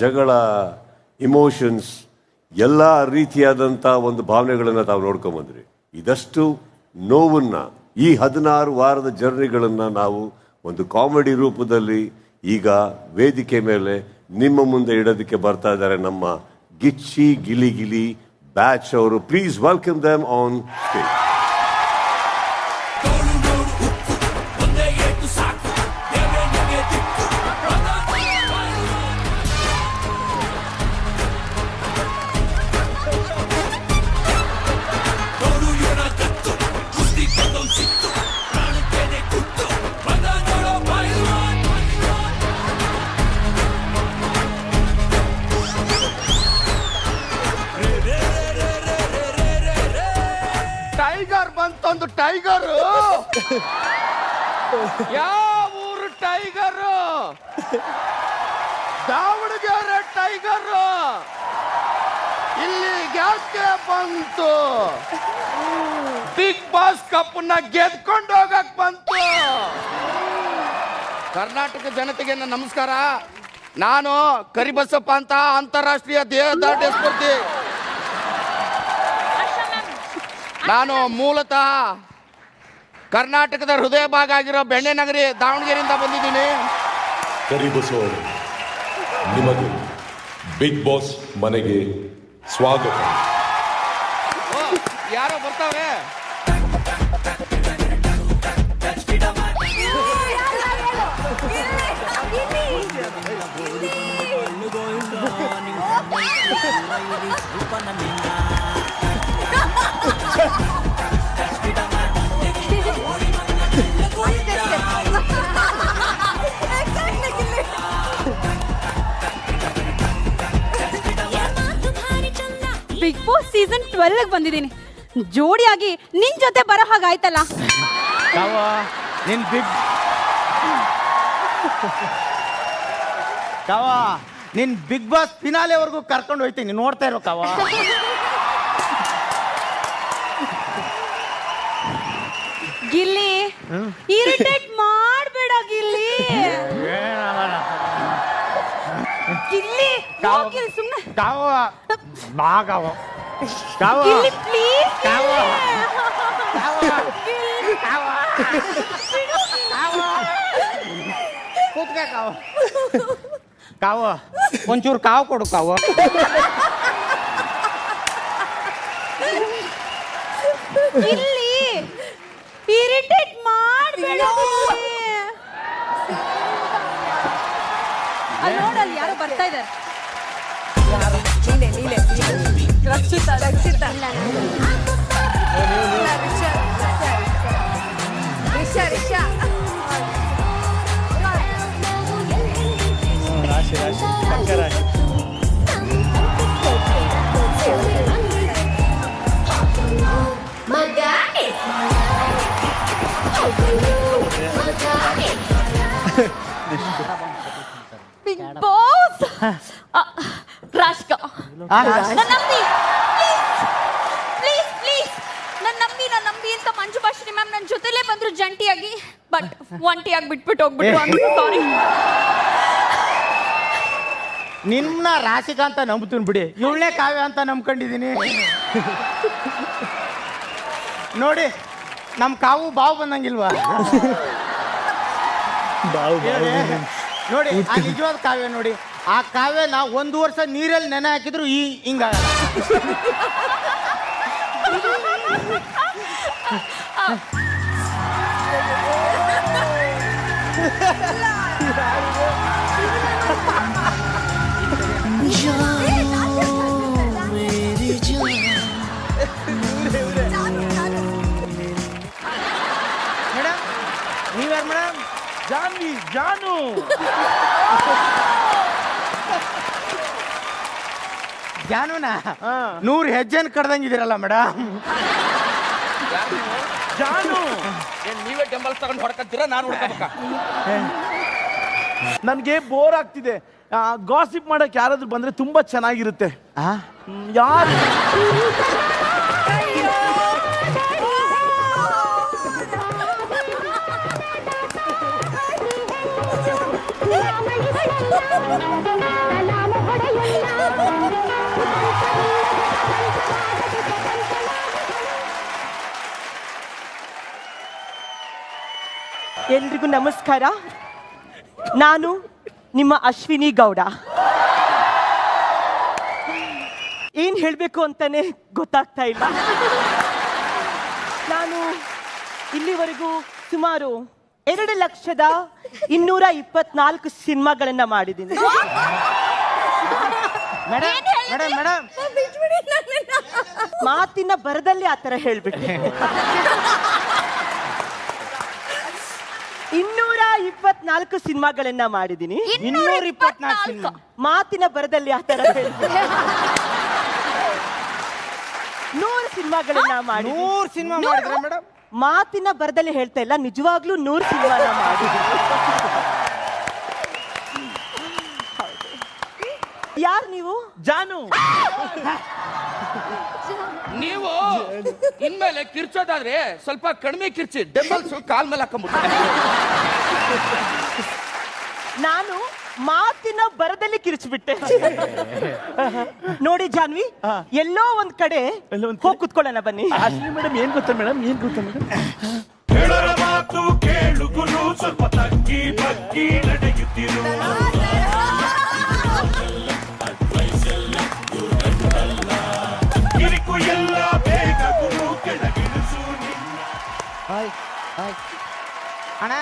ಜಗಳ, ಇಮೋಷನ್ಸ್ ಎಲ್ಲ ರೀತಿಯಾದಂಥ ಒಂದು ಭಾವನೆಗಳನ್ನು ತಾವು ನೋಡ್ಕೊಂಬಂದ್ರಿ. ಇದಷ್ಟು ನೋವನ್ನ ಈ 16 ವಾರದ ಜರ್ನಿಗಳನ್ನು ನಾವು ಒಂದು ಕಾಮಿಡಿ ರೂಪದಲ್ಲಿ ಈಗ ವೇದಿಕೆ ಮೇಲೆ ನಿಮ್ಮ ಮುಂದೆ ಇಡೋದಕ್ಕೆ ಬರ್ತಾ ಇದ್ದಾರೆ ನಮ್ಮ ಗಿಚ್ಚಿ ಗಿಲಿ ಗಿಲಿ ಬ್ಯಾಚ್ ಅವರು. Please welcome them on stage. Tiger ಬಂತೊಂದು ಟೈಗರ್. ಯಾವ ಊರು ಟೈಗರ್? ದಾವಣಗೆರೆ ಟೈಗರ್. ಇಲ್ಲಿ ಯಾಕೆ ಬಂತು? ಬಿಗ್ ಬಾಸ್ ಕಪ್ನ ಗೆದ್ಕೊಂಡು ಹೋಗಕ್ ಬಂತು. ಕರ್ನಾಟಕ ಜನತೆಗೆ ನನ್ನ ನಮಸ್ಕಾರ. ನಾನು ಕರಿಬಸಪ್ಪ ಅಂತ ಅಂತಾರಾಷ್ಟ್ರೀಯ ದೇಹದಾಢ್ಯ ಸ್ಪರ್ಧಿ. ನಾನು ಮೂಲತಃ ಕರ್ನಾಟಕದ ಹೃದಯ ಭಾಗ ಆಗಿರೋ ಬೆಣ್ಣೆ ನಗರಿ ದಾವಣಗೆರೆಯಿಂದ ಬಂದಿದ್ದೀನಿ. ಕರಿಬಸವ ನಿಮಗೆ ಬಿಗ್ ಬಾಸ್ ಮನೆಗೆ ಸ್ವಾಗತ. ಯಾರೋ ಬರ್ತಾವ್ರೆ. ಬಿಗ್ ಬಾಸ್ ಸೀಸನ್ 12 ಬಂದಿದ್ದೀನಿ. ಜೋಡಿಯಾಗಿ ನಿನ್ ಜೊತೆ ಬರೋ ಹಾಗಾಯ್ತಲ್ಲ. ನಿನ್ ಬಿಗ್ ಬಾಸ್ ಫಿನಾಲೆವರೆಗೂ ಕರ್ಕೊಂಡು ಹೋಯ್ತೀನಿ, ನೋಡ್ತಾ ಇರೋ ಕಾವ. ಗಿಲ್ಲಿ, ಇರಿಟೇಟ್ ಮಾಡ್ಬೇಡ ಗಿಲ್ಲಿ. ಗಿಲ್ಲಿ, ಹೋಗಿಲ್ ಸುಮ್ನೆ. ಗಿಲ್ಲಿ ಪ್ಲೀಸ್. ಕಾವ ಒಂಚೂರು ಕಾವು ಕೊಡು ಕಾವ. ಗಿಲ್ಲಿ, ಇರಿಟೇಟ್ ಮಾಡ್ಬೇಡ. ಅಲ್ಲಿ ನೋಡಲ್ಲಿ ಯಾರೋ ಬರ್ತಾ ಇದ್ದಾರೆ. ರಕ್ಷಿತಾ ರಿಷಾ ಬಿಗ್ ಬಾಸ್ ರಾಷ್ಕ ನನ್ನ ನಂಬಿ, ಪ್ಲೀಸ್ ನನ್ನ ನಂಬಿ ಅಂತ ಮಂಜು ಭಾಷಿಣಿ ಮ್ಯಾಮ್ ನನ್ನ ಜೊತೆಲೇ ಬಂದ್ರು ಜಂಟಿಯಾಗಿ. ಬಟ್ ಒಂಟಿಯಾಗಿ ಬಿಟ್ಬಿಟ್ಟು ಹೋಗ್ಬಿಟ್ರು. ಸಾರಿ. ನಿನ್ನ ರಾಶಿಕ ಅಂತ ನಂಬ್ತೀನಿ ಬಿಡಿ, ಇವಳೇ ಕಾವ್ಯ ಅಂತ ನಂಬ್ಕೊಂಡಿದ್ದೀನಿ. ನೋಡಿ ನಮ್ ಕಾವು ಬಾವು ಬಂದಂಗಿಲ್ವಾ? ನೋಡಿ ಆ ನಿಜವಾದ ಕಾವ್ಯ ನೋಡಿ. ಆ ಕಾವ್ಯನ 1 ವರ್ಷ ನೀರಲ್ಲಿ ನೆನೆ ಹಾಕಿದ್ರು ಹಿಂಗ. ಮೇಡಮ್ ನೀವ್ಯಾರು ಮೇಡಮ್? ಜಾನ್ವಿ, ಜಾನು. ಜಾನುನ 100 ಹೆಜ್ಜೆನ ಕಡ್ದಂಗಿದ್ದೀರಲ್ಲ ಮೇಡಮ್. ಜಾನು, ನೀವೇ ಟೆಂಬಲ್ ತಗೊಂಡು ಹೊಡ್ಕೊಂತೀರಾ, ನಾನು ಹೊಡ್ಕೋಬೇಕಾ? ನನಗೆ ಬೋರ್ ಆಗ್ತಿದೆ. ಗಾಸಿಪ್ ಮಾಡಕ್ ಯಾರಾದ್ರೂ ಬಂದ್ರೆ ತುಂಬಾ ಚೆನ್ನಾಗಿರುತ್ತೆ. ಯಾರು? La ಎಲ್ರಿಗೂ ನಮಸ್ಕಾರ. ನಾನು ನಿಮ್ಮ ಅಶ್ವಿನಿ ಗೌಡ. ಏನ್ ಹೇಳ್ಬೇಕು ಅಂತಾನೆ ಗೊತ್ತಾಗ್ತಾ ಇಲ್ಲ. ನಾನು ಇಲ್ಲಿವರೆಗೂ ಸುಮಾರು 2,224 ಸಿನಿಮಾಗಳನ್ನ ಮಾಡಿದ್ದೀನಿ. ಮೇಡಮ್ ಮಾತಿನ ಬರದಲ್ಲಿ ಆತರ ಹೇಳ್ಬಿಟ್ಟೆ. 224 ಸಿನಿಮಾಗಳನ್ನ ಮಾಡಿದ್ದೀನಿ. 224 ಸಿನಿಮಾ. ಮಾತಿನ ಬರದಲ್ಲಿ ಆತರ ಹೇಳ್ಬಿಟ್ಟೆ. 100 ಸಿನಿಮಾಗಳನ್ನ ಮಾಡಿ. 100 ಸಿನಿಮಾ ಮಾಡಿದ್ರೆ ಮೇಡಮ್? ಮಾತಿನ ಬರದಲ್ಲಿ ಹೇಳ್ತಾ ಇಲ್ಲ, ನಿಜವಾಗ್ಲೂ 100 ಸಿನಿಮಾನ ಮಾಡಿದ್ದೀನಿ. ಯಾರು ನೀವು? ಜಾನು. ನೀವು ಇನ್ಮೇಲೆ ಕಿರ್ಚೋದಾದ್ರೆ ಸ್ವಲ್ಪ ಕಡಿಮೆ ಕಿರ್ಚಿ, ಡೆಂಬಲ್ಸ್ ಕಾಲ್ ಮೇಲೆ ಹಾಕೊಂಡ್ಬಿಟ್ಟು. ನಾನು ಮಾತಿನ ಬರದಲ್ಲಿ ಕಿರಿಚ್ಬಿಟ್ಟೆ. ನೋಡಿ ಜಾನ್ವಿ, ಎಲ್ಲೋ ಒಂದ್ ಕಡೆ ಹೋಗಿ ಕುತ್ಕೊಳ್ಳೋಣ ಬನ್ನಿ. ಅಶ್ವಿನಿ ಮೇಡಮ್ ಏನ್ ಗೊತ್ತಾ ಮೇಡಮ್, ಏನ್ ಗೊತ್ತಾ ಮೇಡಮ್, ಹೇಳರ ಮಾತು ಕೇಳುಗುನು ಸ್ವಲ್ಪ ತಗ್ಗಿ ಬಗ್ಗಿ ನಡೆಯುತ್ತಿರು. ಕಿರಿಕು ಎಲ್ಲ ಬೇಗ ಗುರು ಕೆಳಗಿಳಿಸು ನಿನ್ನ. ಅಣ್ಣ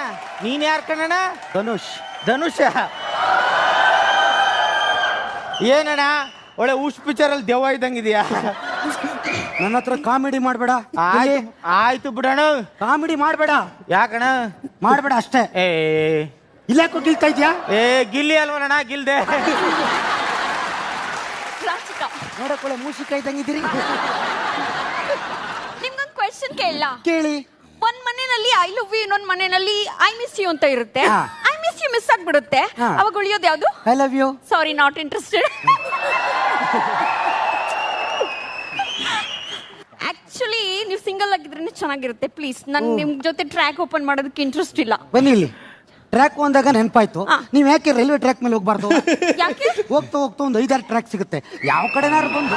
ನೀನ್ ಯಾರ್ ಕಣಣ್ಣ? ಧನುಷ್. ಏನಣ್ಣ ಒಳ್ಳೆ ಉಷ್ ಪಿಕ್ಚರ್ ಅಲ್ಲಿ ದೆವ್ವ ಇದ್ದಂಗಿದ್ಯಾ? ನನ್ನ ಹತ್ರ ಕಾಮಿಡಿ ಮಾಡ್ಬೇಡ. ಆಯ್ತು ಬಿಡೋಣ, ಕಾಮಿಡಿ ಮಾಡ್ಬೇಡ. ಯಾಕಣ್ಣ? ಮಾಡ್ಬೇಡ ಅಷ್ಟೇ. ಇಲ್ಲಾಕೋ ಗಿಲ್ತಾ ಇದ್ಯಾ? ಗಿಲ್ಲಿ ಅಲ್ವಣ್ಣ, ಗಿಲ್ದೆ. ರಾಚಿಕಾ, ನೋಡಕೊಳ್ಳೆ ಮೂಸಿಕ ಇದ್ದಂಗಿದ್ದೀರಿ. ನಿಮ್ಗೊಂದು ಕ್ವೆಶ್ಚನ್ ಕೇಳಲ್ಲ? ಕೇಳಿ. ಒಂದ್ ಮನೆಯಲ್ಲಿ ಐ ಲವ್ ಯು, ಇನ್ನೊಂದ್ ಮನೆಯಲ್ಲಿ ಐ ಮಿಸ್ ಯು ಅಂತ ಇರುತ್ತೆ. ಹಾ. ಐ ಮಿಸ್ ಯು ಮಿಸ್ ಆಗ್ಬಿಡುತ್ತೆ. ಹಾ. ಅವಾಗ ಉಳಿಯೋದು ಯಾವ್ದು? I love you. Sorry, not interested. Actually ನೀವು ಸಿಂಗಲ್ ಆಗಿದ್ರೆ ಚೆನ್ನಾಗಿರುತ್ತೆ. ಪ್ಲೀಸ್, ನನ್ ನಿಮ್ ಜೊತೆ ಟ್ರ್ಯಾಕ್ ಓಪನ್ ಮಾಡೋದಕ್ಕೆ ಇಂಟ್ರೆಸ್ಟ್ ಇಲ್ಲ. ಬನ್ನಿ ಇಲ್ಲಿ. ಟ್ರ್ಯಾಕ್ ಅಂದಾಗ ನೆನಪಾಯ್ತು, ನೀವ್ ಯಾಕೆ ರೈಲ್ವೆ ಟ್ರ್ಯಾಕ್ ಮೇಲೆ ಹೋಗ್ಬಾರ್ದು? ಯಾಕೆ? ಹೋಗ್ತಾ ಹೋಗ್ತಾ ಒಂದು 5-6 ಟ್ರ್ಯಾಕ್ ಸಿಗುತ್ತೆ, ಯಾವ ಕಡೆನಾರು ಬಂದು.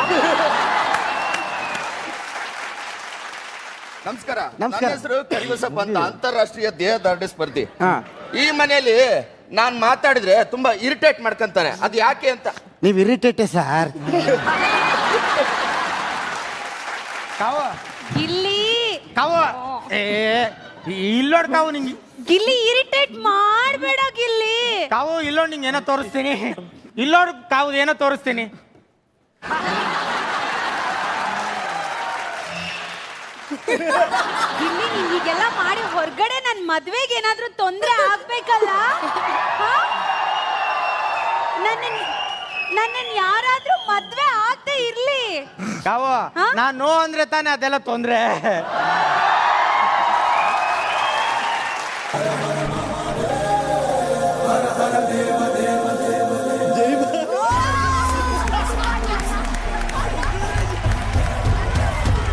ನಮಸ್ಕಾರ. ನಮಸ್ಕಾರ. ನನ್ನ ಹೆಸರು ಕರಿಬಸಪ್ಪ ಅಂತ, ಅಂತಾರಾಷ್ಟ್ರೀಯ ದೇಹದಾರ್ಢ್ಯ ಸ್ಪರ್ಧಿ. ಹಾ. ಈ ಮನೆಯಲ್ಲಿ ನಾನ್ ಮಾತಾಡಿದ್ರೆ ತುಂಬಾ ಇರಿಟೇಟ್ ಮಾಡ್ಕೊಂತಾನೆ. ಅದು ಯಾಕೆ ಅಂತ? ನೀವ್ ಇರಿಟೇಟೆ ಸರ್. ಗಿಲ್ಲಿ, ಇಲ್ಲೋಡ್ ಕಾವು ನಿಂಗೆ. ಗಿಲ್ಲಿ ಇರಿಟೇಟ್ ಮಾಡ್ಬೇಡ ಗಿಲ್ಲಿ. ಕಾವು ಇಲ್ಲೋಡ್ ನಿಂಗೆ ಏನೋ ತೋರಿಸ್ತೀನಿ. ಇಲ್ಲೋಡ್ ಕಾವು ಏನೋ ತೋರಿಸ್ತೀನಿ. ಗಿಲ್ಲಿ, ನೀನ್ ಹೀಗೆಲ್ಲ ಮಾಡಿ ಹೊರಗಡೆ ನನ್ ಮದ್ವೆಗೆ ಏನಾದ್ರೂ ತೊಂದ್ರೆ ಆಗ್ಬೇಕಲ್ಲ? ನನ್ನ ಯಾರಾದ್ರೂ ಮದ್ವೆ ಆಗದೆ ಇರ್ಲಿ. ಕಾವು ನಾನ್ ನೋ ಅಂದ್ರೆ ತಾನೇ ಅದೆಲ್ಲ ತೊಂದ್ರೆ.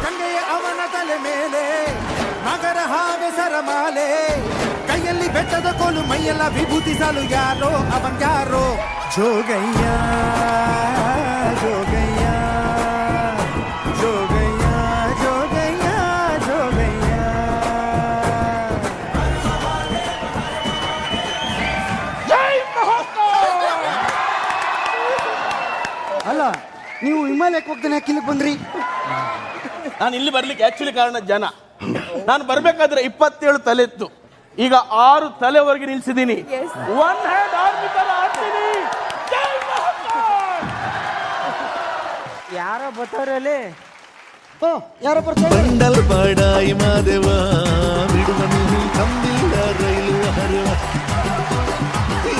ಗಂಗೆಯ ಅವನ ತಲೆ ಮೇಲೆ ಮಗರ ಹಾವೆ ಸರಮಾಲೆ, ಕೈಯಲ್ಲಿ ಬೆಟ್ಟದ ಕೋಲು, ಮೈಯೆಲ್ಲ ವಿಭೂತಿ ಸಾಲು, ಯಾರೋ ಅವನ್ ಯಾರೋ. ಜೋಗಯ್ಯ ಜೋಗಯ್ಯ ಜೋಗಯ್ಯ ಜೋಗಯ್ಯ ಜೋಗಯ್ಯ. ಅಲ್ಲ, ನೀವು ಹಿಮಾಲಯಕ್ಕೆ ಹೋಗ್ತಾನೆ ಯಾಕೆ ಇಲ್ಲಿಗೆ ಬಂದ್ರಿ? ನಾನು ಇಲ್ಲಿ ಬರ್ಲಿಕ್ಕೆ ಆಕ್ಚುಲಿ ಕಾರಣ ಜನ. ನಾನು ಬರ್ಬೇಕಾದ್ರೆ 27 ತಲೆ ಇತ್ತು, ಈಗ 6 ತಲೆವರೆಗೆ ನಿಲ್ಸಿದ್ದೀನಿ. ಒನ್ ಹ್ಯಾಂಡ್ ಆರ್ಮಿ ತರ ಆಡ್ತೀನಿ. ಜೈ ಮಹಾಕಾಲ್. ಯಾರೋ ಬತ್ತವ್ರಲ್ಲಿ. ಓ, ಯಾರೋ ಬರ್ತಾರೆ. ಬಂಡಲ್ ಬಾಡಾಯಿ ಮಾದೇವ ಬಿಡುವನು ಕಂಬಿಲ್ಲ ರೈಲು ಹರಿವ.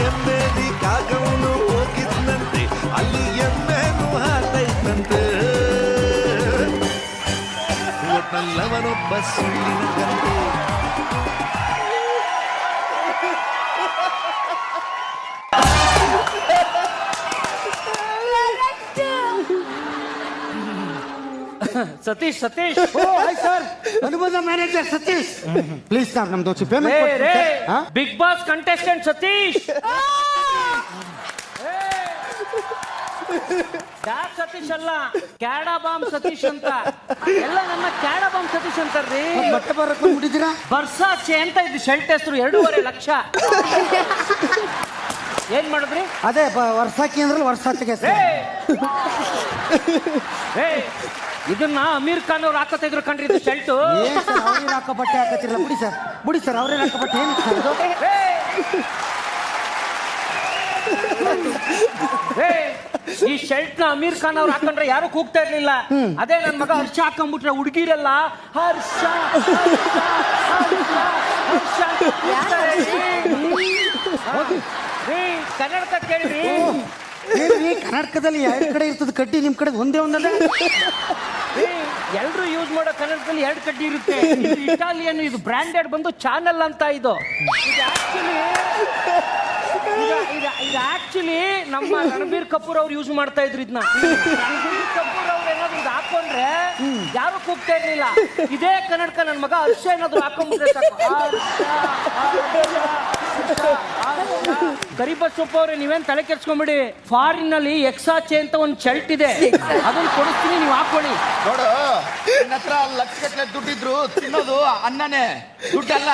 ಎಮ್ಮೆದಿ ಕಾಗವನು ಹೋಗಿದ್ನಂತೆ, ಅಲ್ಲಿ ಎಮ್ಮೆನು ಹಾತೈತಂತೆ. ಒಟ್ಟಲ್ಲವನೊಬ್ಬ ಸುಳ್ಳಿನ ಗಂಟೆ. ಸತೀಶ್ ಓ, hi sir, Anubandha manager Satish. Please sir, ನಮ್ದು payment. Bigg Boss contestant Satish. Dog Satish ಅಲ್ಲ, ಕ್ಯಾಡಾ ಬಾಂಬ್ ಸತೀಶ್ ಅಂತ. ಎಲ್ಲ ನನ್ನ ಕ್ಯಾಡಾ ಬಾಂಬ್ ಸತೀಶ್ ಅಂತಾರ್ರಿ. ಬಟ್ಟೆ ಬರಕ್ ಬಂದ್ಬಿಟ್ಟಿದ್ದೀರಾ? ಬರ್ಸಾಚೆ ಅಂತ ಇದು ಶರ್ಟ್ ಹೆಸರು, 2.5 ಲಕ್ಷ. ಏನ್ ಮಾಡಿದ್ರಿ? ಅದೇ ವರ್ಷಾಕಿ ಅಂದ್ರಲ್ಲ, ವರ್ಷಾಚಿಗೆ ಇದನ್ನ ಅಮೀರ್ ಖಾನ್ ಅವ್ರು ಹಾಕತ್ತಿದ್ರು ಕಣ್ರಿ, ಇದು ಶರ್ಟ್. ಅವ್ರೇನು ಹಾಕೋ ಬಟ್ಟೆ ಹಾಕತ್ತಿರಲ್ಲ. ಬಿಡಿ ಸರ್ ಅವ್ರೇನು ಹಾಕೋ ಬಟ್ಟೆ ಏನು ಸರ್ ಇದು? ಈ ಶರ್ಟ್ ನ ಅಮೀರ್ ಖಾನ್ ಅವ್ರು ಹಾಕೊಂಡ್ರೆ ಯಾರು ಕೂಗ್ತಾ ಇರ್ಲಿಲ್ಲ. ಅದೇ ನನ್ ಮಗ ಹರ್ಷ ಹಾಕೊಂಡ್ಬಿಟ್ರೆ ಹುಡುಗಿರಲ್ಲ ಹರ್ಷ ಕನ್ನಡಕ ಕೇಳ್ರಿ. ಕರ್ನಾಟಕದಲ್ಲಿ ಎರಡು ಕಡೆ ಇರ್ತದೆ ಕಡ್ಡಿ, ನಿಮ್ ಕಡೆ ಒಂದೇ ಒಂದಲ್ಲ. ಎಲ್ರು ಯೂಸ್ ಮಾಡೋ ಕನ್ನಡದಲ್ಲಿ 2 ಕಡ್ಡಿ ಇರುತ್ತೆ. ಇದು ಇಟಾಲಿಯನ್, ಇದು ಬ್ರಾಂಡೆಡ್ ಬಂದು ಚಾನಲ್ ಅಂತ. ಇದು ಆಕ್ಚುಲಿ ನಮ್ಮ ರಣಬೀರ್ ಕಪೂರ್ ಅವ್ರು ಯೂಸ್ ಮಾಡ್ತಾ ಇದ್ರು ಇದನ್ನ. ರಣಬೀರ್ ಕಪೂರ್ ಅವ್ರು ಏನಾದ್ರು ಇದು ಹಾಕೊಂಡ್ರೆ ಯಾರು ಕೂಗ್ತಾ ಇರ್ಲಿಲ್ಲ. ಇದೇ ಕನ್ನಡಕ ನನ್ನ ಮಗ ಹರ್ಷ ಏನಾದ್ರು ಹಾಕೊಂಡ್ಬಿಟ್ರೆ ಕರಿಬಸಪ್ಪ ಅವ್ರೆ, ನೀವೇನ್ ತಲೆ ಕೆಡ್ಸ್ಕೊಂಬಿಡಿ. ಫಾರಿನ್ ನಲ್ಲಿ ಎಕ್ಸಾಚೆ ಅಂತ ಒಂದು ಶರ್ಟ್ ಇದೆ, ಅದನ್ನ ಕೊಡಿಸ್ತೀನಿ, ನೀವು ಹಾಕೊಳ್ಳಿ. ನೋಡು, ನಿನ್ನ ಹತ್ರ ಲಕ್ಷಗಟ್ಟಲೆ ದುಡ್ಡಿದ್ರು ತಿನ್ನೋದು ಅನ್ನನೇ, ದುಡ್ಡಲ್ಲ.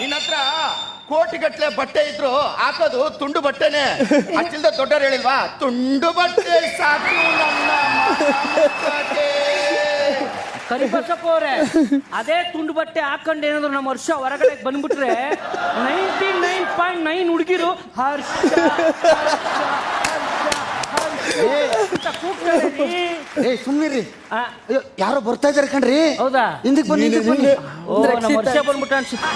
ನಿನ್ನ ಹತ್ರ ಕೋಟಿಗಟ್ಟಲೆ ಬಟ್ಟೆ ಇದ್ರು ಹಾಕೋದು ತುಂಡು ಬಟ್ಟೆನೆ. ಅಷ್ಟಿಲ್ದ ದೊಡ್ಡವ್ರು ಹೇಳಿಲ್ವಾ, ತುಂಡು ಬಟ್ಟೆ ಸಾಕು ನನ್ನ ಕರಿಬಸಪ್ಪ ಅವ್ರೆ, ಅದೇ ತುಂಡು ಬಟ್ಟೆ ಹಾಕೊಂಡು ಏನಾದ್ರು ನಮ್ಮ ಹರ್ಷ ಹೊರಗಡೆ ಬಂದ್ಬಿಟ್ರೆ 99.9 ಹುಡುಗಿರು ಹರ್ಷ ಸುಮ್ಮನಿರಿ, ಯಾರೋ ಬರ್ತಾ ಇದಾರೆ ಕಣ್ರಿ. ಹೌದಾ? ಹಿಂದಕ್ಕೆ ಬನ್ನಿ. ನಮ್ಮ ಹರ್ಷ ಬಂದ್ಬಿಟ್ಟ ಅನ್ಸುತ್ತೆ.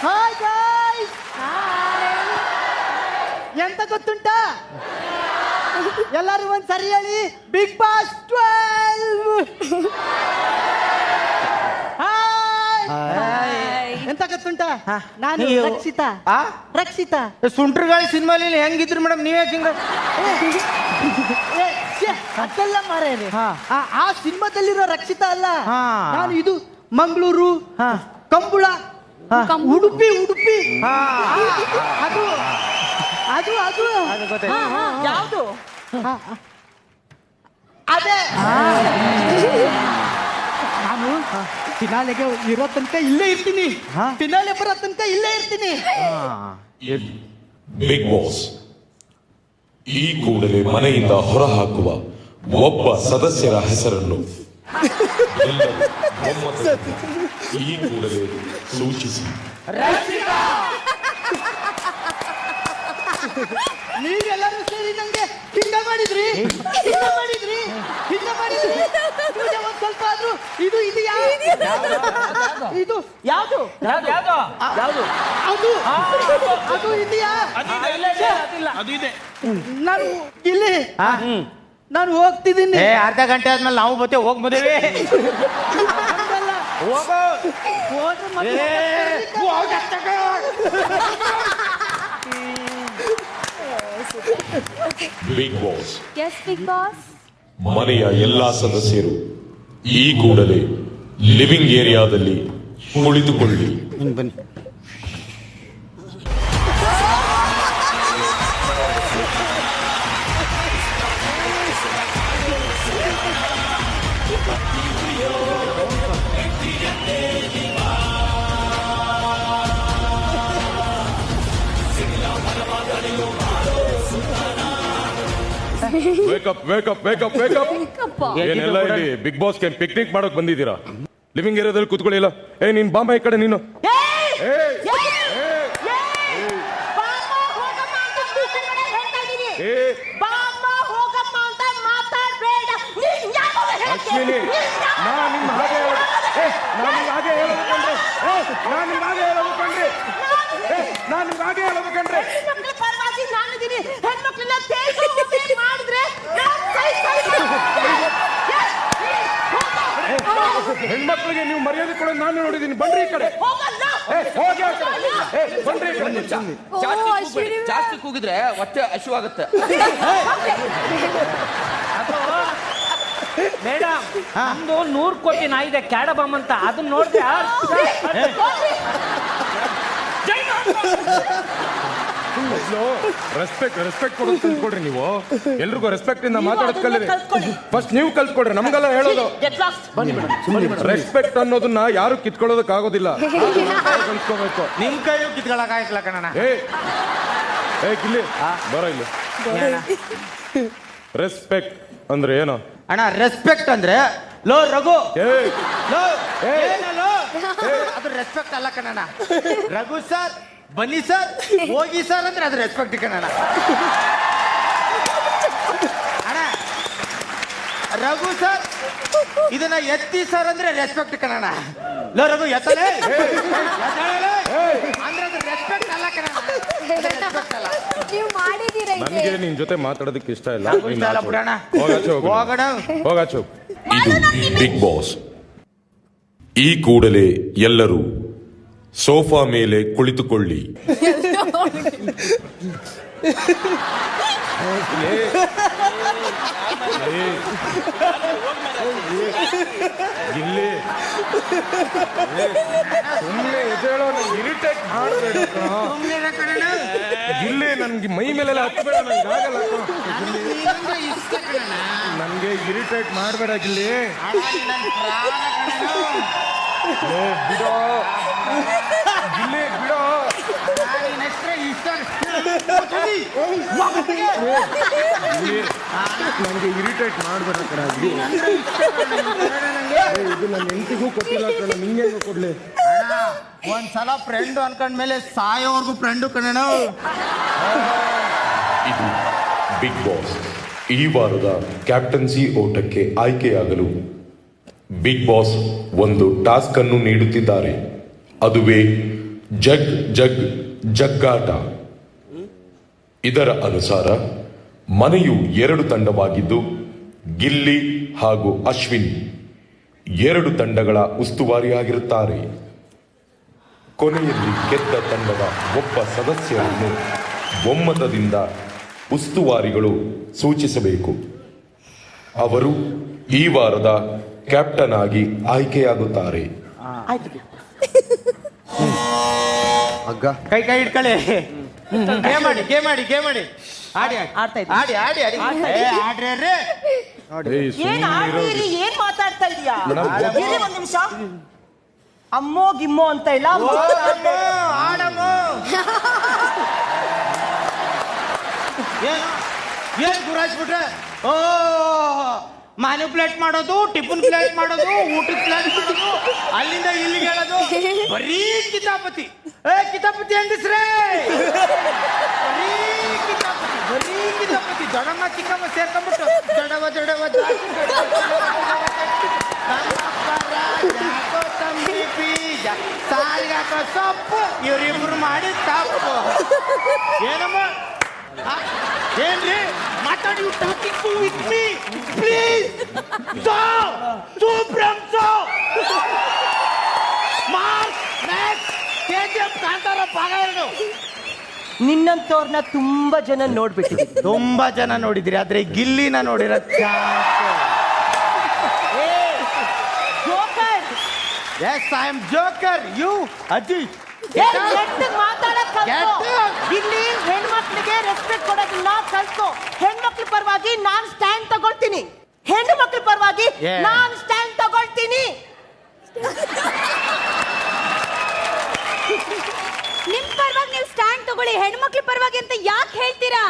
ಹಾಯ್ ಗಾಯ್ಸ್, ಎಂತ ಗೊತ್ತುಂಟಾ? ಎಲ್ಲರೂ ಒಂದ್ ಸರಿ ಹೇಳಿ, ಬಿಗ್ ಬಾಸ್ 12. ಎಂತ ಗೊತ್ತುಂಟಾ? ನಾನು ರಕ್ಷಿತಾ. ಸುಂಟ್ರಗಾಳಿ ಸಿನಿಮಾಲಿ ಹೆಂಗಿದ್ರಿ ಮೇಡಮ್, ನೀವೇ ಹಿಂಗ? ಅದೆಲ್ಲ ಮಾರೇನೆ, ಆ ಸಿನಿಮಾದಲ್ಲಿರೋ ರಕ್ಷಿತಾ ಅಲ್ಲ. ನಾನು ಇದು ಮಂಗಳೂರು, ಕಂಬಳ, ಉಡುಪಿ. ಅದು ಅದು ಅದು ಯಾವುದು? ಅದೇ ನಾನು ಫಿನಾಲೆಗೆ ಇರೋ ತನಕ ಇಲ್ಲೇ ಇರ್ತೀನಿ, ಫಿನಾಲೆ ಬರೋ ತನಕ ಇಲ್ಲೇ ಇರ್ತೀನಿ. ಬಿಗ್ ಬಾಸ್ ಈ ಕೂಡಲೇ ಮನೆಯಿಂದ ಹೊರಹಾಕುವ ಒಬ್ಬ ಸದಸ್ಯರ ಹೆಸರನ್ನು ಎಲ್ಲರೂ ಒಮ್ಮತದಿಂದ ಈ ಕೂಡಲೇ ಸೂಚಿಸಿ. ನೀವೆಲ್ಲರೂ ಸೇರಿ ನಂಗೆ ಹಿಂಗ ಮಾಡಿದ್ರಿ. ಪೂಜೆ ಒಂದ್ ಸ್ವಲ್ಪ ಆದ್ರೂ ಇದು ಇದೆಯಾ? ಇದು ಯಾವುದು? ಅದು ಇದೆಯಾ? ನಾನು ಇಲ್ಲಿ ನಾನು ಹೋಗ್ತಿದ್ದೀನಿ. ಅರ್ಧ ಗಂಟೆ ಆದ್ಮೇಲೆ ನಾವು ಬರ್ತೇವೆ, ಹೋಗ್ ಮದುವೆ. Bigg Boss yes Bigg Boss. ಮನೆಯ ಎಲ್ಲಾ ಸದಸ್ಯರು ಈ ಕೂಡಲೇ ಲಿವಿಂಗ್ ಏರಿಯಾದಲ್ಲಿ ಕುಳಿತುಕೊಳ್ಳಿ. ಬನ್ನಿ. ಏನೆಲ್ಲ ಇಲ್ಲಿ ಬಿಗ್ ಬಾಸ್ ಪಿಕ್ನಿಕ್ ಮಾಡೋಕ್ ಬಂದಿದ್ದೀರಾ? ಲಿವಿಂಗ್ ಏರಿಯಾದಲ್ಲಿ ಕೂತ್ಕೊಳ್ಳಿ. ಇಲ್ಲ ನೀನ್ ಬಾಂಬೆ ಈ ಕಡೆ, ನೀನು ಅಶ್ವಿನಿ, ನಾನ್ ನಿಮ್ ಹಾಗೆ ಹೇಳೋದು ಕಂಡ್ರೆ ಮಾಡಿದ್ರೆ ಹೆಣ್ಮಕ್ಳಿಗೆ ನೀವು ಮರ್ಯಾದೆ ಕೊಡೋದು ನಾನು ನೋಡಿದ್ದೀನಿ. ಬನ್ರಿ ಈ ಕಡೆ. ಹೋಗಲ್ಲ. ಏ, ಹೋಗಿ ಆ ಕಡೆ. ಏ, ಬನ್ರಿ ಈ ಕಡೆ. ಜಾಸ್ತಿ ಕೂಗಿದ್ರೆ ಹೊಟ್ಟೆ ಹಸಿವಾಗುತ್ತೆ. ಮೇಡಮ್ ನಮ್ದು 100 ಕೋಟಿ ನಾಯಿದೆ ಕ್ಯಾಡಬಾಮ್ ಅಂತ, ಅದನ್ನ ನೋಡಿದ್ರೆ ರೆಸ್ಪೆಕ್ಟ್ ಕೊಡೋದು ಕಲ್ತ್ಕೊಡ್ರಿ. ನೀವು ಎಲ್ರಿಗೂ ರೆಸ್ಪೆಕ್ಟ್ ಇಂದ ಮಾತಾಡೋದು ಕಲೀರಿ. ಫಸ್ಟ್ ನೀವು ಕಲ್ತ್ಕೊಡ್ರಿ, ನಮ್ಗೆಲ್ಲ ಹೇಳೋದು. ರೆಸ್ಪೆಕ್ಟ್ ಅನ್ನೋದನ್ನ ಯಾರು ಕಿತ್ಕೊಳ್ಳೋದಕ್ ಆಗೋದಿಲ್ಲ, ಕಲ್ತ್ಕೋಬೇಕು. ನಿಮ್ ಕೈಯೂ ಕಿತ್ಕೊಳಕ್ ಆಯ್ತಲ್ಲ ಕಣ. ಏ ಕಿಲ್ಲಿ ಬರೋ ಇಲ್ಲಿ. ರೆಸ್ಪೆಕ್ಟ್ ಅಂದ್ರೆ ಏನು ಅಣ್ಣ? ರೆಸ್ಪೆಕ್ಟ್ ಅಂದ್ರೆ ಲೋ ರಘು, ಲೋ ಏನಲ್ಲೋ ಅದು ರೆಸ್ಪೆಕ್ಟ್ ಅಲ್ಲ ಕಣ. ರಘು ಸರ್, ಬನ್ನಿ ಸರ್, ಹೋಗಿ ಸರ್ ಅಂದ್ರೆ ಅದು ರೆಸ್ಪೆಕ್ಟ್ ಕಣ. ಅಣ್ಣ ರಘು ಸರ್ ಇದನ್ನ ಎತ್ತಿ ಸರ್ ಅಂದ್ರೆ ರೆಸ್ಪೆಕ್ಟ್ ಕಣ. ಲೋ ರಘು ಎತ್ತಲೇ ಅಂದ್ರೆ ಅದು ರೆಸ್ಪೆಕ್ಟ್ ಅಲ್ಲ ಕಣ. ನೀವು ಮಾಡಿದೀರಾ ಇದೆ. ನನಗೆ ನಿನ್ ಜೊತೆ ಮಾತಾಡೋದಕ್ಕೆ ಇಷ್ಟ ಇಲ್ಲ. ಬಿಡೋಣ, ಹೋಗಾಚೆ. ಇದು ಬಿಗ್ ಬಾಸ್. ಈ ಕೂಡಲೇ ಎಲ್ಲರೂ ಸೋಫಾ ಮೇಲೆ ಕುಳಿತುಕೊಳ್ಳಿ. ಗಿಲ್ಲಿ ಸುಮ್ಮನೆ ಎದ್ದೇಳೋ, ನಂಗೆ ಇರಿಟೇಟ್ ಮಾಡಬೇಡ. ಗಿಲ್ಲಿ ನನ್ಗೆ ಮೈ ಮೇಲೆಲ್ಲ ಹತ್ಬೇಡ, ನಂಗೆ ಆಗಲ್ಲ. ನನ್ಗೆ ಇರಿಟೇಟ್ ಮಾಡಬೇಡ ಗಿಲ್ಲಿ. ಬಿಡೋ ಗಿಲ್ಲಿ, ಬಿಡೋ. ನಂಗೆ ಇರಿಟೇಟ್ ಮಾಡಬೇಡ ಕಣ. ಇದು ನನ್ನ ಹೆಂಡತಿಗೂ ಕೊಟ್ಟಿಲ್ಲ ಕಣ, ನಿಂಗೆ ಕೊಡ್ಲಿ. ಒಂದ್ಸಲ ಫ್ರೆಂಡ್ ಅನ್ಕೊಂಡ್ಮೇಲೆ ಸಾಯೋವರೆಗೂ ಫ್ರೆಂಡು ಕಣ. ಇದು ಬಿಗ್ ಬಾಸ್. ಈ ವಾರದ ಕ್ಯಾಪ್ಟನ್ಸಿ ಓಟಕ್ಕೆ ಆಯ್ಕೆಯಾಗಲು ಬಿಗ್ ಬಾಸ್ ಒಂದು ಟಾಸ್ಕ್ ಅನ್ನು ನೀಡುತ್ತಿದ್ದಾರೆ. ಅದುವೇ ಜಗ್ ಜಗ್ ಜಗ್ಗಾಟ. ಇದರ ಅನುಸಾರ ಮನೆಯು 2 ತಂಡವಾಗಿದ್ದು ಗಿಲ್ಲಿ ಹಾಗೂ ಅಶ್ವಿನ್ 2 ತಂಡಗಳ ಉಸ್ತುವಾರಿಯಾಗಿರುತ್ತಾರೆ. ಕೊನೆಯಲ್ಲಿ ಗೆದ್ದ ತಂಡದ ಒಬ್ಬ ಸದಸ್ಯರನ್ನು ಒಮ್ಮತದಿಂದ ಉಸ್ತುವಾರಿಗಳು ಸೂಚಿಸಬೇಕು. ಅವರು ಈ ವಾರದ ಕ್ಯಾಪ್ಟನ್ ಆಗಿ ಆಯ್ಕೆಯಾಗುತ್ತಾರೆ. ಕೈ ಕೈ ಇಟ್ಕೊಳ್ಳಿ. ಗೇಮ್ ಮಾಡಿ ಆಡಿ ಆಡಿ ಆಡಿ ಆಡಿ ಆಡ್ರಿ. ಏನ್ ಮಾತಾಡ್ತಾ ಇದೀಯಾ? ಒಂದ್ ನಿಮಿಷ. ಅಮ್ಮೋ ಗಿಮ್ಮೋ ಅಂತ ಇಲ್ಲ, ಆಡಮ್ಮ. ಏನ್ ಗುರಾಯಿಸ್ಬಿಟ್ರೆ? ಓ ಮಾನು ಪ್ಲೇಟ್ ಮಾಡೋದು, ಟಿಫನ್ ಪ್ಲೇಟ್ ಮಾಡೋದು, ಊಟದ ಪ್ಲೇಟ್ ಮಾಡೋದು, ಅಲ್ಲಿಂದ ಇಲ್ಲಿಗೆ ಹೇಳೋದು, ಬರೀ ಕಿತಾಪತಿ. ಕಿತಾಪತಿ ಹೆಂಗಸ್ರೇ, ಬರೀ ಕಿತಾಪತಿ. ದೊಡ್ಡಮ್ಮ ಚಿಕ್ಕಮ್ಮ ಸೇರ್ಕೊಂಡ್ಬಿಟ್ಟು ದೊಡ್ಡವ ತಂಬಿ ಬೀಜ ಸಾರಿಗಾಕ ಸೊಪ್ಪು ಇವರಿಬ್ರು ಮಾಡಿ ತಪ್ಪು. ಏನಮ್ಮ ಏನ್ರಿ ಮಾತಾಡಿ? Talking with me please. Kantara ಭಾಗ 2. ನಿನ್ನಂತವ್ರನ್ನ ತುಂಬಾ ಜನ ನೋಡ್ಬಿಟ್ಟಿದ್ವಿ. ತುಂಬಾ ಜನ ನೋಡಿದಿರಿ, ಆದ್ರೆ ಗಿಲ್ಲಿನ ನೋಡಿರೋ joker. Yes I am joker. You ಅಜ್ಜಿ ಇಲ್ಲಿ ಹೆಣ್ಮಕ್ಳಿಗೆ ರೆಸ್ಪೆಕ್ಟ್ ಕೊಡೋದಿಲ್ಲ, ಕಲ್ತ್ಕೋ. ಹೆಣ್ಮಕ್ಳ ಪರವಾಗಿ ನಾನ್ ಸ್ಟ್ಯಾಂಡ್ ತಗೊಳ್ತೀನಿ. ಹೆಣ್ಣು ಮಕ್ಳ ಪರವಾಗಿ ನಾನ್ ಸ್ಟ್ಯಾಂಡ್ ತಗೊಳ್ತೀನಿ. ನಿಮ್ ಪರವಾಗಿ ನೀವು ಸ್ಟ್ಯಾಂಡ್ ತಗೊಳ್ಳಿ, ಹೆಣ್ಮಕ್ಳ ಪರವಾಗಿ ಅಂತ ಯಾಕೆ ಹೇಳ್ತೀರಾ?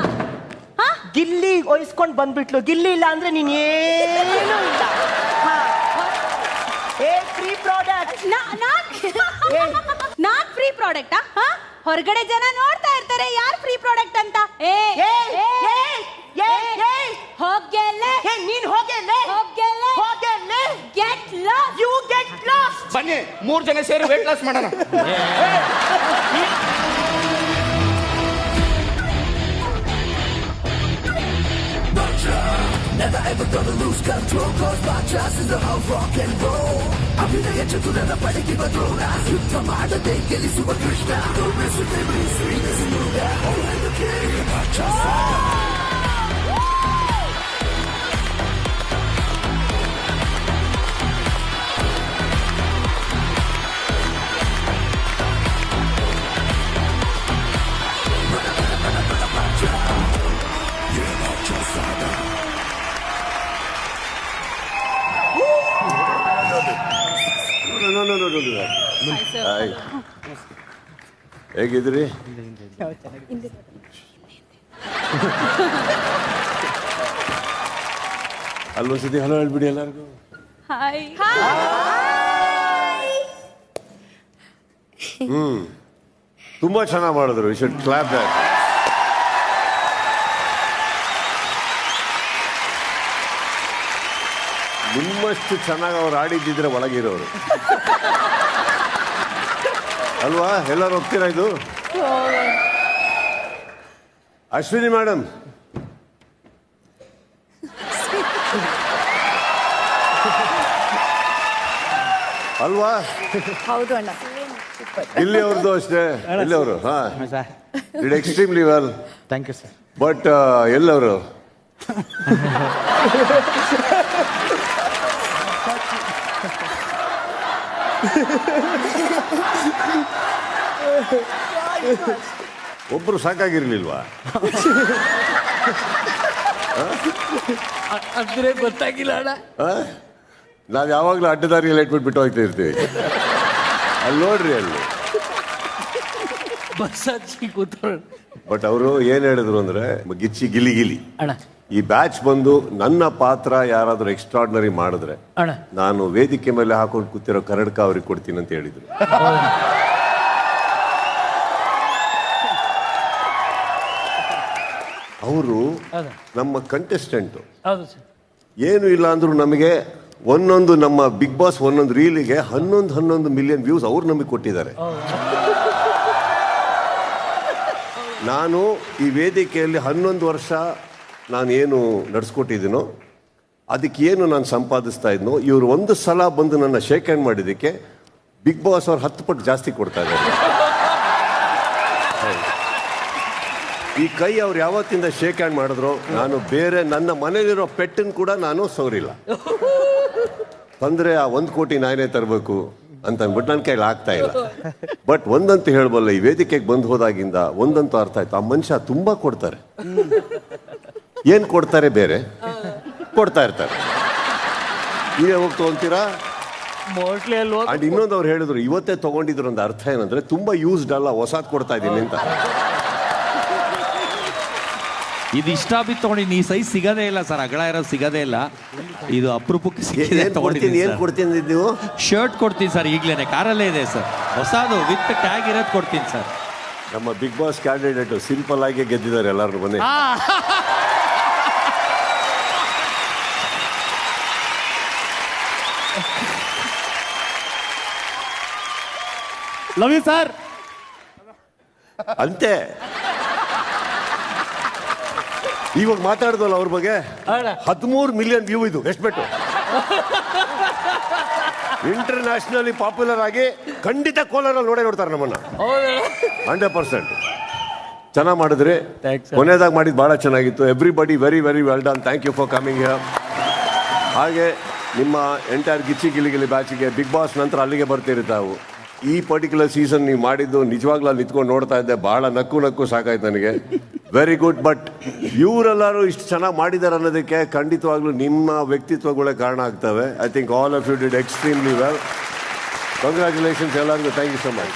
ಗಿಲ್ಲಿ ಒಯ್ಸ್ಕೊಂಡ್ ಬಂದ್ಬಿಟ್ಲು. ಗಿಲ್ಲಿ ಇಲ್ಲ ಅಂದ್ರೆ ನೀನ್ ಏನೂ ಇಲ್ಲ. Free product. Not free product. ಹೊರಗಡೆ ಜನ ನೋಡ್ತಾ ಇರ್ತಾರೆ ಯಾರು ಫ್ರೀ ಪ್ರಾಡಕ್ಟ್ ಅಂತ. ಹೋಗ್ಗೆಲ್ಲೇ ನೀನ್ ಹೋಗ್ಗೆಲ್ಲೇ get lost. You get lost. ಬನ್ನಿ 3 ಜನ ಸೇರಿ ವೇಟ್ ಲಾಸ್ ಮಾಡೋಣ. ಹಾಯ್. ಹೇಗಿದ್ರಿ? ಅಲ್ಲೊಂದ್ಸತಿ ಹಲೋ ಹೇಳ್ಬಿಡಿ ಎಲ್ಲರಿಗೂ. ಹಾಯ್. ತುಂಬಾ ಚೆನ್ನಾಗಿ ಮಾಡಿದ್ರು. You should clap back. ನಿಮ್ಮಷ್ಟು ಚೆನ್ನಾಗಿ ಅವ್ರು ಆಡಿದ್ದಿದ್ರೆ ಒಳಗಿರೋರು ಅಲ್ವಾ? ಎಲ್ಲರೂ ಹೋಗ್ತೀರಾ ಇದು? ಅಶ್ವಿನಿ ಮೇಡಮ್, ಅಲ್ವಾ? ಹೌದು ಅಣ್ಣ. ಇಲ್ಲಿ ಅವ್ರದ್ದು ಅಷ್ಟೇ. ಇಲ್ಲಿ ಅವರು did extremely well. Thank you sir. But ಎಲ್ಲವರು ಒಬ್ರು ಸಾಕಾಗಿರ್ಲಿಲ್ವಾ? ಅಂದ್ರೆ ಗೊತ್ತಾಗಿಲ್ಲ ಅಣ್ಣ. ನಾವ್ ಯಾವಾಗ್ಲೂ ಅಡ್ಡದಾರಿಯಲ್ಲಿ ಇಟ್ಬಿಟ್ಟು ಹೋಗ್ತಾ ಇರ್ತೀವಿ. ಅಲ್ಲಿ ನೋಡ್ರಿ, ಅಲ್ಲಿ ಬಸ್ ಹಚ್ಚಿ ಕೂತ್ಕೊಳ್ಳ. ಬಟ್ ಅವರು ಏನ್ ಹೇಳಿದ್ರು ಅಂದ್ರೆ ಗಿಚ್ಚಿ ಗಿಲಿ ಗಿಲಿ ಅಣ್ಣ, ಈ ಬ್ಯಾಚ್ ಬಂದು ನನ್ನ ಪಾತ್ರ ಯಾರಾದ್ರೂ ಎಕ್ಸ್ಟ್ರಾರ್ಡಿನರಿ ಮಾಡಿದ್ರೆ ಅಣ್ಣ, ನಾನು ವೇದಿಕೆ ಮೇಲೆ ಹಾಕೊಂಡು ಕೂತಿರೋ ಕನ್ನಡಕ ಅವ್ರಿಗೆ ಕೊಡ್ತೀನಿ ಅಂತ ಹೇಳಿದ್ರು. ಅವರು ನಮ್ಮ ಕಂಟೆಸ್ಟೆಂಟ್. ಹೌದು ಸರ್. ಏನು ಇಲ್ಲ ಅಂದ್ರೂ ನಮಗೆ ಒಂದೊಂದು ನಮ್ಮ ಬಿಗ್ ಬಾಸ್ ಒಂದೊಂದು ರೀಲಿಗೆ 11 ಮಿಲಿಯನ್ ವ್ಯೂಸ್ ಅವ್ರು ನಮಗೆ ಕೊಟ್ಟಿದ್ದಾರೆ. ನಾನು ಈ ವೇದಿಕೆಯಲ್ಲಿ 11 ವರ್ಷ ನಾನು ಏನು ನಡೆಸ್ಕೊಟ್ಟಿದ್ದೀನೋ ಅದಕ್ಕೆ ಏನು ನಾನು ಸಂಪಾದಿಸ್ತಾ ಇದ್ನೋ ಇವರು ಒಂದು ಸಲ ಬಂದು ನನ್ನ ಶೇಕ್ ಹ್ಯಾಂಡ್ ಮಾಡಿದ್ದಕ್ಕೆ ಬಿಗ್ ಬಾಸ್ ಅವ್ರು 10 ಪಟ್ಟು ಜಾಸ್ತಿ ಕೊಡ್ತಾ ಇದ್ದಾರೆ. ಈ ಕೈ ಅವ್ರು ಯಾವತ್ತಿಂದ ಶೇಕ್ ಹ್ಯಾಂಡ್ ಮಾಡಿದ್ರು ನಾನು ಬೇರೆ ನನ್ನ ಮನೇಲಿರೋ ಪೆಟ್ಟನ್ನು ಕೂಡ ನಾನು ಸೋರಿಲ್ಲ. ತಂದ್ರೆ ಆ 1 ಕೋಟಿ ನಾನೇ ತರಬೇಕು ಅಂತ ಅಂದ್ಬಿಟ್ಟು ನನ್ನ ಕೈಲಿ ಆಗ್ತಾ ಇಲ್ಲ. ಬಟ್ ಒಂದಂತೂ ಹೇಳ್ಬಲ್ಲ, ಈ ವೇದಿಕೆಗೆ ಬಂದು ಹೋದಾಗಿಂದ ಒಂದಂತೂ ಅರ್ಥ ಆಯ್ತು, ಆ ಮನುಷ್ಯ ತುಂಬಾ ಕೊಡ್ತಾರೆ. ಏನ್ ಕೊಡ್ತಾರೆ? ಬೇರೆ ಕೊಡ್ತಾ ಇರ್ತಾರೆ. ನೀವೇ ಹೋಗಿ ತಗೊಂತೀರಾ? ಅಂಡ್ ಇನ್ನೊಂದು ಅವ್ರು ಹೇಳಿದ್ರು, ಇವತ್ತೇ ತಗೊಂಡಿದ್ರು ಒಂದು ಅರ್ಥ ಏನಂದ್ರೆ ತುಂಬಾ ಯೂಸ್ಡ್ ಅಲ್ಲ, ಹೊಸಾದ್ ಕೊಡ್ತಾ ಇದ್ದೀನಿ ಅಂತ. ಇದು ಇಷ್ಟ ಬಿತ್ತು ತಗೊಂಡಿನಿ. ಈ ಸೈಜ್ ಸಿಗದೇ ಇಲ್ಲ ಸರ್, ಅಗಲ ಇರೋದು ಸಿಗದೇ ಇಲ್ಲ. ಇದು ಅಪರೂಪಕ್ಕೆ ಸಿಕ್ಕಿದೆ ತಗೊಂಡಿದ್ದೀನಿ. ಏನ್ ಕೊಡ್ತೀನಿ ನೀವು? ಶರ್ಟ್ ಕೊಡ್ತೀನಿ ಸರ್, ಈಗ್ಲೇನೆ ಕಾರಲ್ಲೇ ಇದೆ ಸರ್, ಹೊಸದು ವಿತ್ ಟ್ಯಾಗ್ ಇರೋದು ಕೊಡ್ತೀನಿ ಸರ್. ನಮ್ಮ ಬಿಗ್ ಬಾಸ್ ಕ್ಯಾಂಡಿಡೇಟ್ ಸಿಂಪಲ್ ಆಗಿ ಗೆದ್ದಿದ್ದಾರೆ ಎಲ್ಲರೂ. ಬನ್ನಿ. Love you sir. ಅಂತೆ ಇವಾಗ ಮಾತಾಡ್ದಲ್ಲ ಅವ್ರ ಬಗ್ಗೆ. 13 ಮಿಲಿಯನ್ ವ್ಯೂ ಇದು. ಎಷ್ಟು ಬೆಟ್ಟು? ಇಂಟರ್ನ್ಯಾಷನಲಿ ಪಾಪ್ಯುಲರ್ ಆಗಿ ಖಂಡಿತ ಕೋಲಾರಲ್ಲಿ ನೋಡ್ತಾರೆ ನಮ್ಮನ್ನ. 100% ಚೆನ್ನಾಗಿ ಮಾಡಿದ್ರಿ. ಕೊನೆಯದಾಗಿ ಮಾಡಿದ್ ಬಹಳ ಚೆನ್ನಾಗಿತ್ತು. Everybody very very well done. Thank you for coming here. ಹಾಗೆ ನಿಮ್ಮ ಎಂಟೈರ್ ಗಿಚ್ಚಿ ಗಿಲಿಗಿಲಿ ಬ್ಯಾಚಿಗೆ ಬಿಗ್ ಬಾಸ್ ನಂತರ ಅಲ್ಲಿಗೆ ಬರ್ತೀರಿ ತಾವು. ಈ ಪರ್ಟಿಕ್ಯುಲರ್ ಸೀಸನ್ ನೀವು ಮಾಡಿದ್ದು ನಿಜವಾಗ್ಲೂ ಅಲ್ಲಿ ನಿಂತ್ಕೊಂಡು ನೋಡ್ತಾ ಇದ್ದೆ, ಬಹಳ ನಕ್ಕು ಸಾಕಾಯ್ತು ನನಗೆ. Very good. ಬಟ್ ಇವರೆಲ್ಲರೂ ಇಷ್ಟು ಚೆನ್ನಾಗಿ ಮಾಡಿದ್ದಾರೆ ಅನ್ನೋದಕ್ಕೆ ಖಂಡಿತವಾಗ್ಲೂ ನಿಮ್ಮ ವ್ಯಕ್ತಿತ್ವಗಳೇ ಕಾರಣ ಆಗ್ತವೆ. I think all of you did extremely well. Congratulations ಎಲ್ಲರಿಗೂ. Thank you so much.